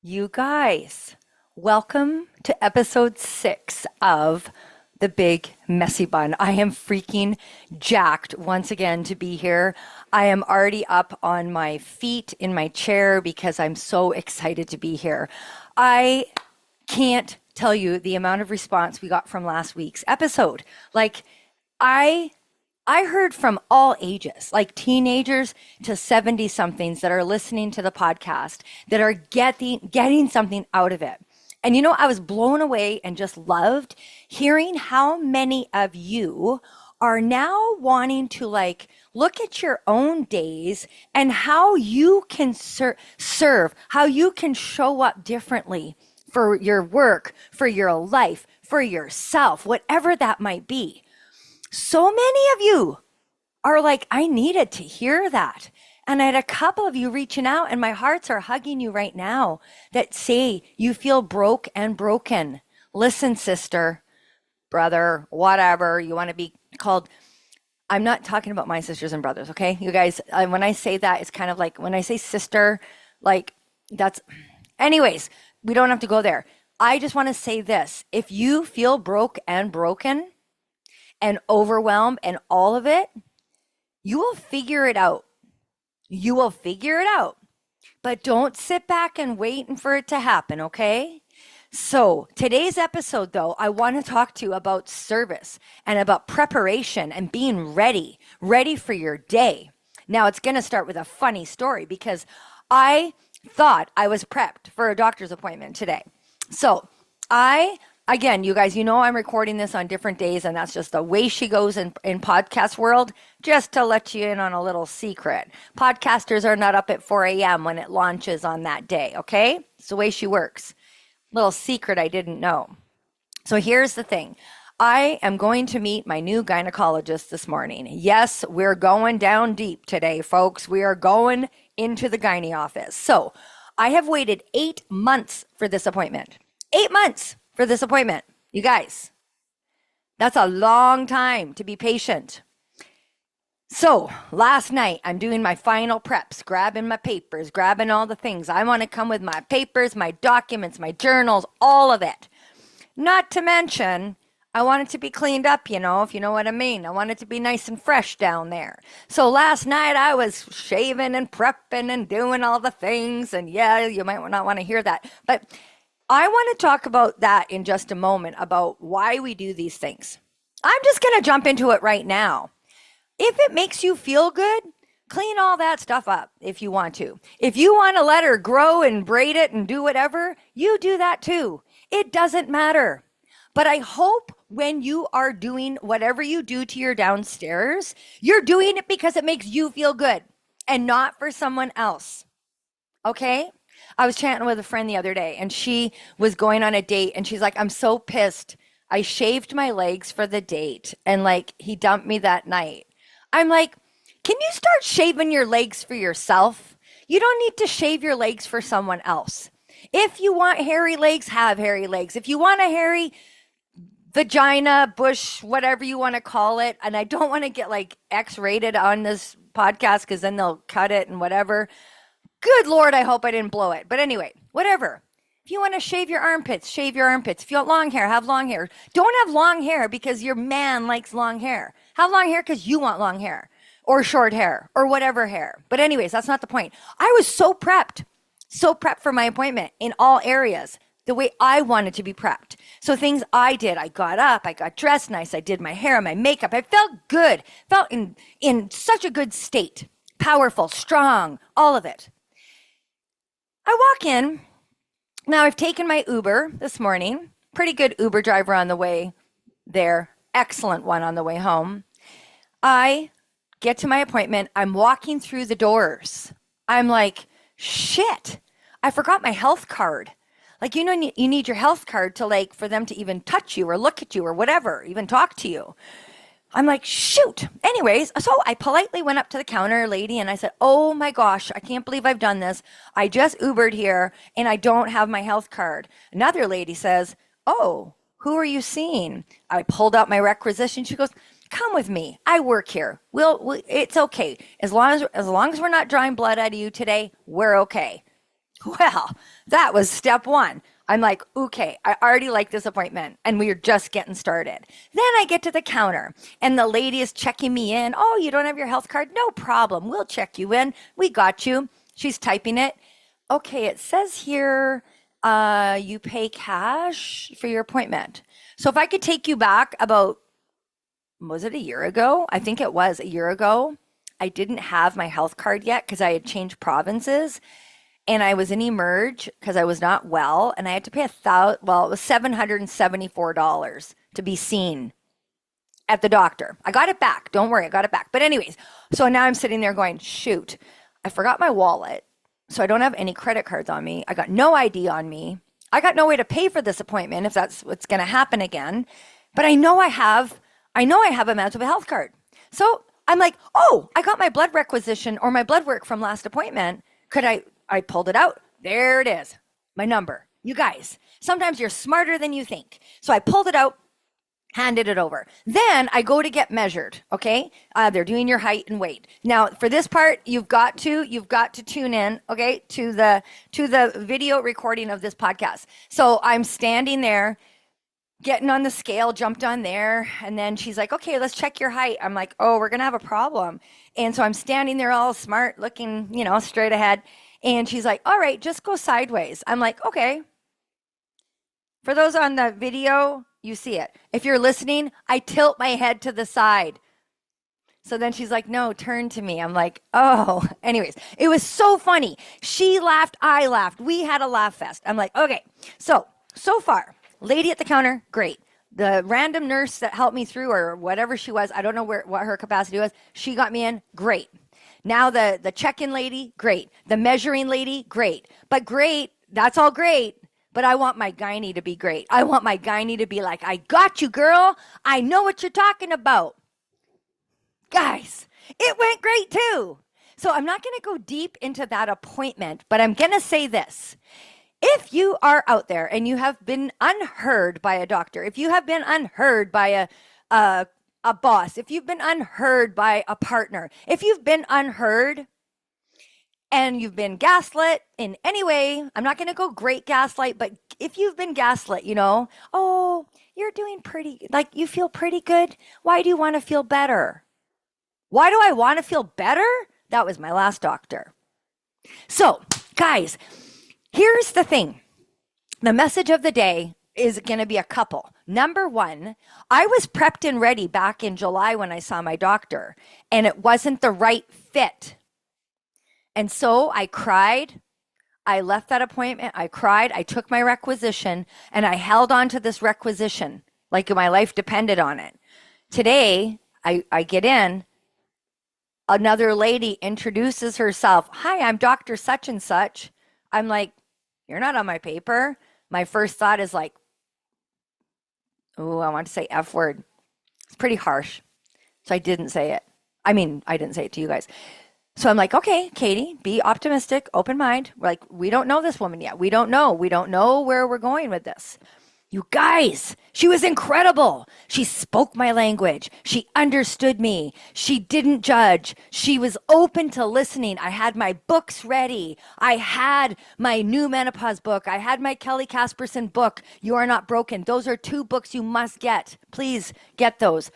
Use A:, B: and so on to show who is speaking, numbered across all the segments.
A: You guys, welcome to episode 6 of The Big Messy Bun. I am freaking jacked once again to be here. I am already up on my feet in my chair because I'm so excited to be here. I can't tell you the amount of response we got from last week's episode. Like, I I heard from all ages, like teenagers to 70 somethings that are listening to the podcast that are getting something out of it. And I was blown away and just loved hearing how many of you are now wanting to like look at your own days and how you can serve, how you can show up differently for your work, for your life, for yourself, whatever that might be. So many of you are like, I needed to hear that. And I had a couple of you reaching out, and my hearts are hugging you right now that say you feel broke and broken. Listen, sister, brother, whatever you want to be called. I'm not talking about my sisters and brothers, okay? You guys, when I say that, it's kind of like when I say sister, like that's, anyways, we don't have to go there. I just want to say this. If you feel broke and broken, and overwhelmed and all of it, you will figure it out. You will figure it out. But don't sit back and wait for it to happen, okay? So today's episode, though, I want to talk to you about service and about preparation and being ready for your day. Now, it's going to start with a funny story because I thought I was prepped for a doctor's appointment today. So Again, you guys, I'm recording this on different days, and that's just the way she goes in podcast world. Just to let you in on a little secret. Podcasters are not up at 4 a.m. when it launches on that day, okay? It's the way she works. Little secret I didn't know. So here's the thing. I am going to meet my new gynecologist this morning. Yes, we're going down deep today, folks. We are going into the gyne office. So I have waited 8 months for this appointment. 8 months. For this appointment. You guys, that's a long time to be patient. So last night, I'm doing my final preps, grabbing my papers, grabbing all the things. I want to come with my papers, my documents, my journals, all of it. Not to mention, I want it to be cleaned up, if you know what I mean. I want it to be nice and fresh down there. So last night, I was shaving and prepping and doing all the things. And yeah, you might not want to hear that. But I want to talk about that in just a moment, about why we do these things. I'm just going to jump into it right now. If it makes you feel good, clean all that stuff up if you want to. If you want to let her grow and braid it and do whatever, you do that too. It doesn't matter. But I hope when you are doing whatever you do to your downstairs, you're doing it because it makes you feel good and not for someone else. Okay? I was chatting with a friend the other day, and she was going on a date, and she's like, I'm so pissed. I shaved my legs for the date, and like he dumped me that night. I'm like, can you start shaving your legs for yourself? You don't need to shave your legs for someone else. If you want hairy legs, have hairy legs. If you want a hairy vagina, bush, whatever you want to call it, and I don't want to get like X-rated on this podcast because then they'll cut it and whatever. Good Lord, I hope I didn't blow it. But anyway, whatever. If you want to shave your armpits, shave your armpits. If you want long hair, have long hair. Don't have long hair because your man likes long hair. Have long hair because you want long hair or short hair or whatever hair. But anyways, that's not the point. I was so prepped for my appointment in all areas, the way I wanted to be prepped. So things I did, I got up, I got dressed nice, I did my hair, my makeup. I felt good, felt in such a good state, powerful, strong, all of it. I walk in. Now, I've taken my Uber this morning. Pretty good Uber driver on the way there. Excellent one on the way home. I get to my appointment. I'm walking through the doors. I'm like, shit, I forgot my health card. Like, you need your health card to like, for them to even touch you or look at you or whatever, even talk to you. I'm like, shoot. Anyways, so I politely went up to the counter lady and I said, oh my gosh, I can't believe I've done this. I just Ubered here and I don't have my health card. Another lady says, oh, who are you seeing? I pulled out my requisition. She goes, come with me. I work here. It's okay. As long as we're not drawing blood out of you today, we're okay. Well, that was step one. I'm like, okay, I already like this appointment and we are just getting started. Then I get to the counter and the lady is checking me in. Oh, you don't have your health card? No problem. We'll check you in. We got you. She's typing it. Okay, it says here you pay cash for your appointment. So if I could take you back about, was it a year ago? I think it was a year ago. I didn't have my health card yet because I had changed provinces and I was in Emerge because I was not well, and I had to pay it was $774 to be seen at the doctor. I got it back. Don't worry, I got it back. But anyways, so now I'm sitting there going, shoot, I forgot my wallet, so I don't have any credit cards on me. I got no ID on me. I got no way to pay for this appointment if that's what's going to happen again. But I know I have a Manitoba health card. So I'm like, oh, I got my blood requisition or my blood work from last appointment. I pulled it out. There it is. My number. You guys, sometimes you're smarter than you think. So I pulled it out, handed it over. Then I go to get measured. Okay. They're doing your height and weight. Now for this part, you've got to tune in, okay, to the video recording of this podcast. So I'm standing there, getting on the scale, jumped on there. And then she's like, okay, let's check your height. I'm like, oh, we're going to have a problem. And so I'm standing there all smart looking, straight ahead. And she's like, all right, just go sideways. I'm like, okay. For those on the video, you see it. If you're listening, I tilt my head to the side. So then she's like, no, turn to me. I'm like, oh. Anyways, it was so funny. She laughed. I laughed. We had a laugh fest. I'm like, okay. So far, lady at the counter, great. The random nurse that helped me through or whatever she was, I don't know what her capacity was. She got me in, great. Now the check-in lady, great. The measuring lady, great. But great, that's all great. But I want my gynae to be great. I want my gynae to be like, I got you, girl. I know what you're talking about. Guys, it went great too. So I'm not going to go deep into that appointment, but I'm going to say this. If you are out there and you have been unheard by a doctor, if you have been unheard by a boss, if you've been unheard by a partner, if you've been unheard and you've been gaslit in any way, I'm not going to go great gaslight, but if you've been gaslit, oh, you're doing pretty, like you feel pretty good. Why do you want to feel better? Why do I want to feel better? That was my last doctor. So, guys, here's the thing. The message of the day is going to be a couple. Number one, I was prepped and ready back in July when I saw my doctor, and it wasn't the right fit. And so I cried. I left that appointment. I cried. I took my requisition, and I held on to this requisition like my life depended on it. Today, I get in. Another lady introduces herself. Hi, I'm Dr. Such and Such. I'm like, you're not on my paper. My first thought is like, oh, I want to say F word. It's pretty harsh. So I didn't say it. I didn't say it to you guys. So I'm like, okay, Katey, be optimistic, open mind. We're like, we don't know this woman yet. We don't know. We don't know where we're going with this. You guys, she was incredible. She spoke my language. She understood me. She didn't judge. She was open to listening. I had my books ready. I had my new menopause book. I had my Kelly Casperson book, You Are Not Broken. Those are 2 books you must get. Please get those.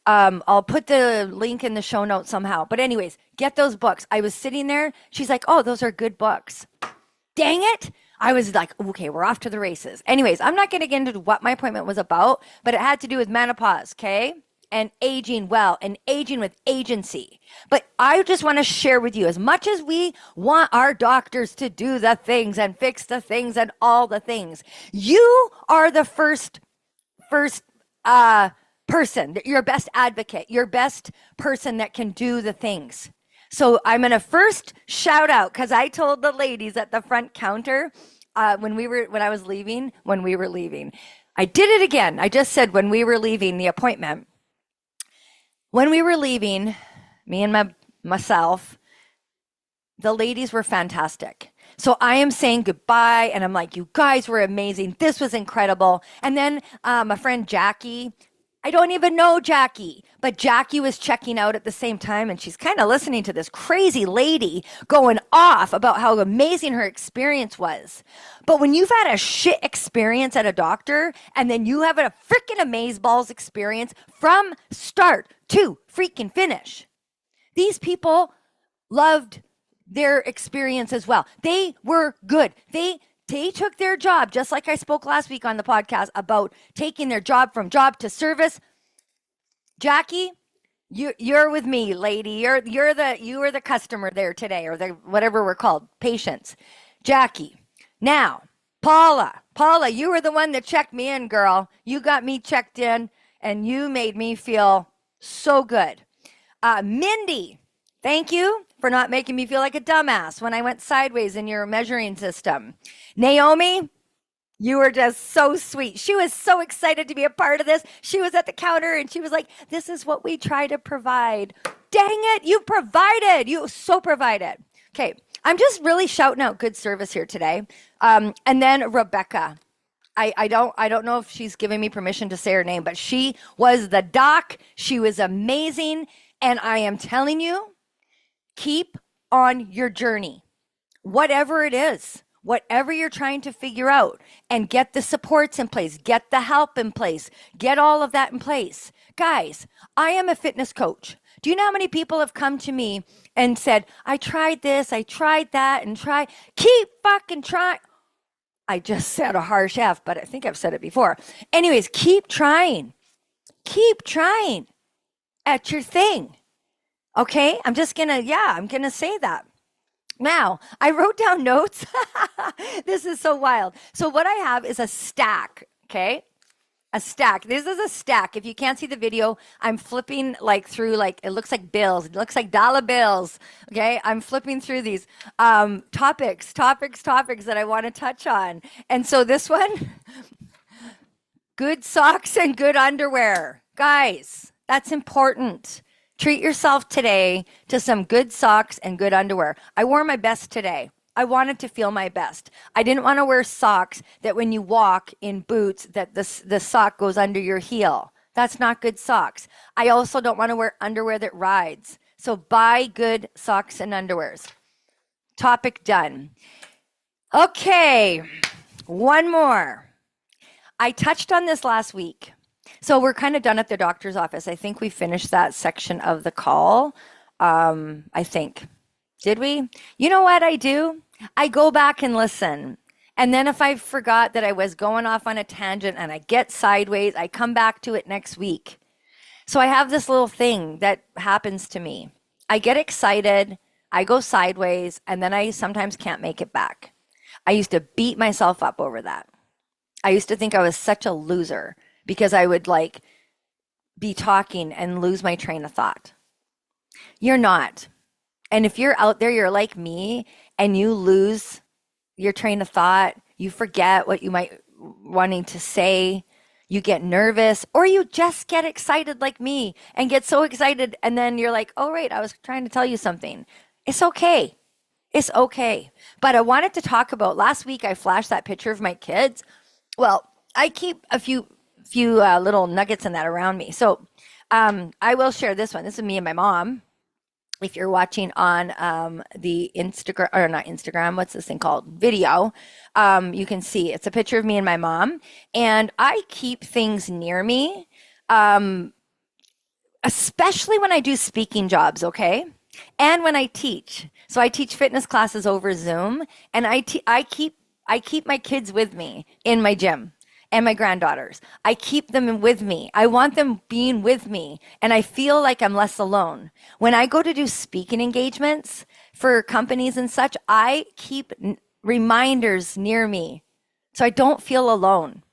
A: I'll put the link in the show notes somehow. But anyways, get those books. I was sitting there. She's like, oh, those are good books. Dang it. I was like, okay, we're off to the races. Anyways, I'm not going to get into what my appointment was about, but it had to do with menopause, okay? And aging well and aging with agency. But I just want to share with you, as much as we want our doctors to do the things and fix the things and all the things, you are the first person, your best advocate, your best person that can do the things. So I'm going to first shout out, because I told the ladies at the front counter when we were leaving. I did it again. I just said when we were leaving the appointment. When we were leaving, me and myself, the ladies were fantastic. So I am saying goodbye, and I'm like, you guys were amazing. This was incredible. And then my friend Jackie, I don't even know Jackie, but Jackie was checking out at the same time, and she's kind of listening to this crazy lady going off about how amazing her experience was. But when you've had a shit experience at a doctor, and then you have a freaking amazeballs experience from start to freaking finish, these people loved their experience as well. They were good. They took their job, just like I spoke last week on the podcast about taking their job from job to service. Jackie, you're with me, lady. You were the customer there today, or the whatever we're called, patients. Jackie. Now, Paula, you were the one that checked me in, girl. You got me checked in, and you made me feel so good. Mindy, thank you for not making me feel like a dumbass when I went sideways in your measuring system. Naomi, you were just so sweet. She was so excited to be a part of this. She was at the counter and she was like, this is what we try to provide. Dang it, you provided. You so provided. Okay, I'm just really shouting out good service here today. And then Rebecca. I don't know if she's giving me permission to say her name, but she was the doc. She was amazing. And I am telling you, keep on your journey, whatever it is, whatever you're trying to figure out, and get the supports in place, get the help in place, get all of that in place. Guys, I am a fitness coach. Do you know how many people have come to me and said, I tried this, I tried that, and keep fucking trying. I just said a harsh F, but I think I've said it before. Anyways, keep trying at your thing. Okay, I'm going to say that. Now, I wrote down notes. This is so wild. So what I have is a stack, okay? A stack. This is a stack. If you can't see the video, I'm flipping through it looks like bills. It looks like dollar bills, okay? I'm flipping through these topics that I want to touch on. And so this one, good socks and good underwear. Guys, that's important. Treat yourself today to some good socks and good underwear. I wore my best today. I wanted to feel my best. I didn't want to wear socks that when you walk in boots that the sock goes under your heel. That's not good socks. I also don't want to wear underwear that rides. So buy good socks and underwears. Topic done. Okay, one more. I touched on this last week. So we're kind of done at the doctor's office. I think we finished that section of the call. I think. Did we? You know what I do? I go back and listen. And then if I forgot that I was going off on a tangent and I get sideways, I come back to it next week. So I have this little thing that happens to me. I get excited, I go sideways, and then I sometimes can't make it back. I used to beat myself up over that. I used to think I was such a loser because I would be talking and lose my train of thought. You're not. And if you're out there, you're like me, and you lose your train of thought, you forget what you might wanting to say, you get nervous, or you just get excited like me and get so excited, and then you're like, oh, right, I was trying to tell you something. It's okay. It's okay. But I wanted to talk about, last week I flashed that picture of my kids. Well, I keep a few little nuggets in that around me. So I will share this one. This is me and my mom. If you're watching on the Instagram, or not Instagram, what's this thing called? Video, you can see it's a picture of me and my mom. And I keep things near me, especially when I do speaking jobs, okay? And when I teach. So I teach fitness classes over Zoom, and I keep my kids with me in my gym. And my granddaughters. I keep them with me. I want them being with me. And I feel like I'm less alone. When I go to do speaking engagements for companies and such, I keep reminders near me. So I don't feel alone.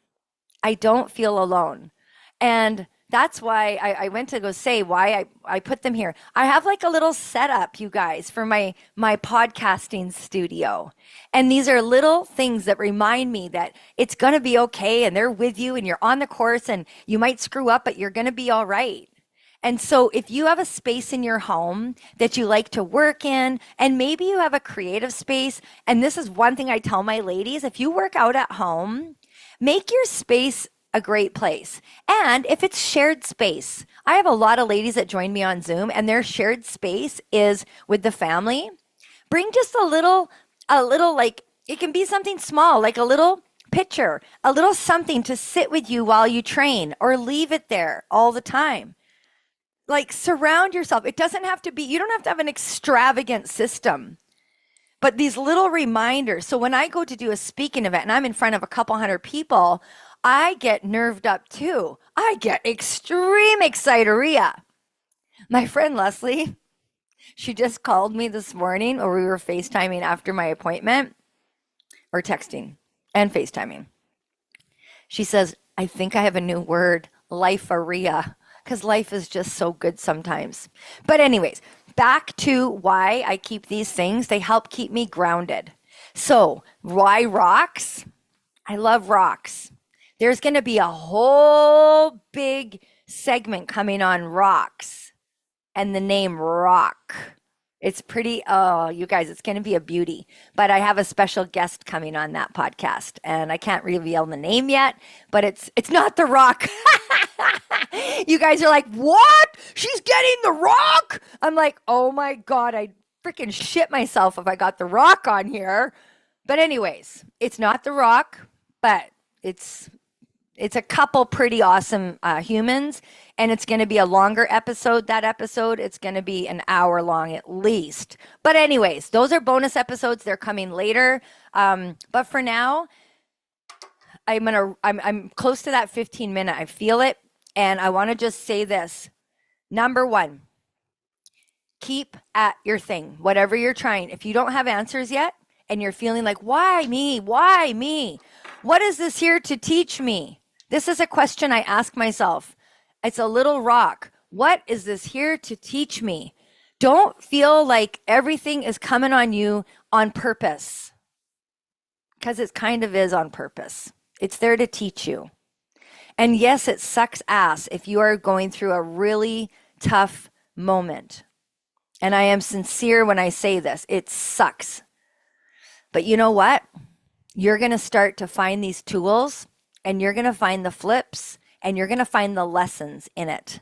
A: I don't feel alone. And that's why I went to go say why I put them here. I have a little setup, you guys, for my podcasting studio. And these are little things that remind me that it's going to be okay, and they're with you, and you're on the course, and you might screw up, but you're going to be all right. And so if you have a space in your home that you like to work in, and maybe you have a creative space, and this is one thing I tell my ladies, if you work out at home, make your space a great place. And if it's shared space, I have a lot of ladies that join me on Zoom and their shared space is with the family. Bring just a little like it can be something small, like a little picture, a little something to sit with you while you train or leave it there all the time. Like surround yourself. It doesn't have to be, you don't have to have an extravagant system, but these little reminders. So when I go to do a speaking event and I'm in front of a couple hundred people, I get nerved up too. I get extreme exciteria. My friend Leslie, she just called me this morning, or we were FaceTiming after my appointment, or texting and FaceTiming. She says, I think I have a new word, life-aria, because life is just so good sometimes. But anyways, back to why I keep these things. They help keep me grounded. So why rocks? I love rocks. There's going to be a whole big segment coming on rocks and the name rock. It's pretty, oh, you guys, it's going to be a beauty. But I have a special guest coming on that podcast, and I can't reveal the name yet, but it's not The Rock. You guys are like, what? She's getting The Rock? I'm like, oh my God, I'd freaking shit myself if I got The Rock on here. But anyways, it's not The Rock, but it's a couple pretty awesome humans, and it's going to be a longer episode. That episode, it's going to be an hour long at least. But anyways, those are bonus episodes. They're coming later. But for now, I'm close to that 15-minute. I feel it, and I want to just say this. Number one, keep at your thing, whatever you're trying. If you don't have answers yet, and you're feeling like, why me? Why me? What is this here to teach me? This is a question I ask myself. It's a little rock. What is this here to teach me? Don't feel like everything is coming on you on purpose, because it kind of is on purpose. It's there to teach you. And yes, it sucks ass if you are going through a really tough moment. And I am sincere when I say this. It sucks. But you know what? You're going to start to find these tools, and you're going to find the flips, and you're going to find the lessons in it.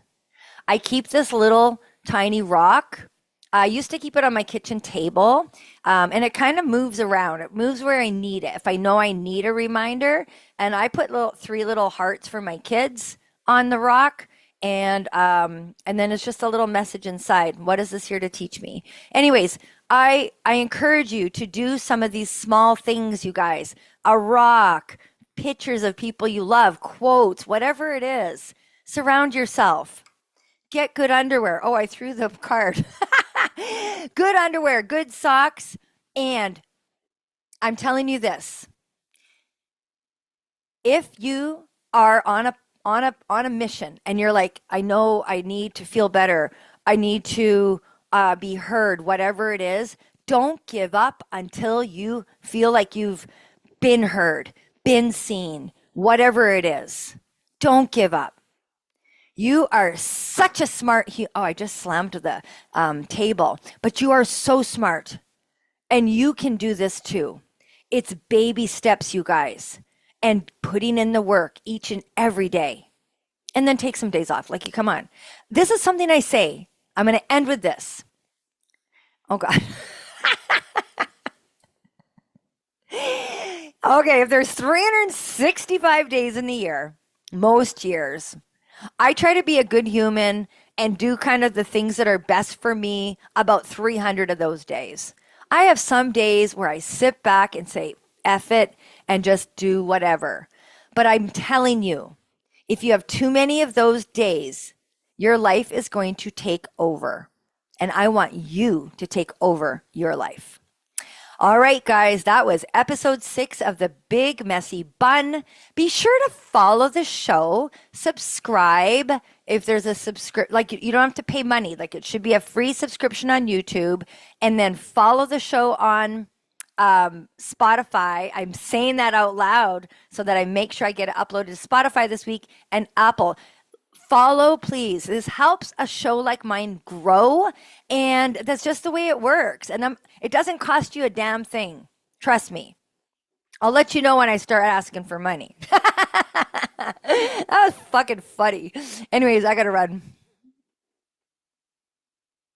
A: I keep this little tiny rock. I used to keep it on my kitchen table, and it kind of moves around. It moves where I need it. If I know I need a reminder, and I put three little hearts for my kids on the rock, and then it's just a little message inside. What is this here to teach me? Anyways, I encourage you to do some of these small things, you guys. A rock, pictures of people you love, quotes, whatever it is. Surround yourself. Get good underwear. Oh, I threw the card. Good underwear, good socks. And I'm telling you this. If you are on a mission and you're like, I know I need to feel better, I need to be heard, whatever it is, don't give up until you feel like you've been heard, been seen, whatever it is. Don't give up. You are such a smart I just slammed the table, but you are so smart, and you can do this too. It's baby steps, you guys, and putting in the work each and every day, and then take some days off. Like, you come on. This is something I say. I'm going to end with this. Oh God. Okay, if there's 365 days in the year, most years, I try to be a good human and do kind of the things that are best for me about 300 of those days. I have some days where I sit back and say, F it, and just do whatever. But I'm telling you, if you have too many of those days, your life is going to take over. And I want you to take over your life. All right, guys, that was episode 6 of The Big Messy Bun. Be sure to follow the show, subscribe. If there's a like, you don't have to pay money. Like, it should be a free subscription on YouTube, and then follow the show on Spotify. I'm saying that out loud so that I make sure I get it uploaded to Spotify this week, and Apple. Follow, please. This helps a show like mine grow, and that's just the way it works. And it doesn't cost you a damn thing. Trust me. I'll let you know when I start asking for money. That was fucking funny. Anyways, I gotta run.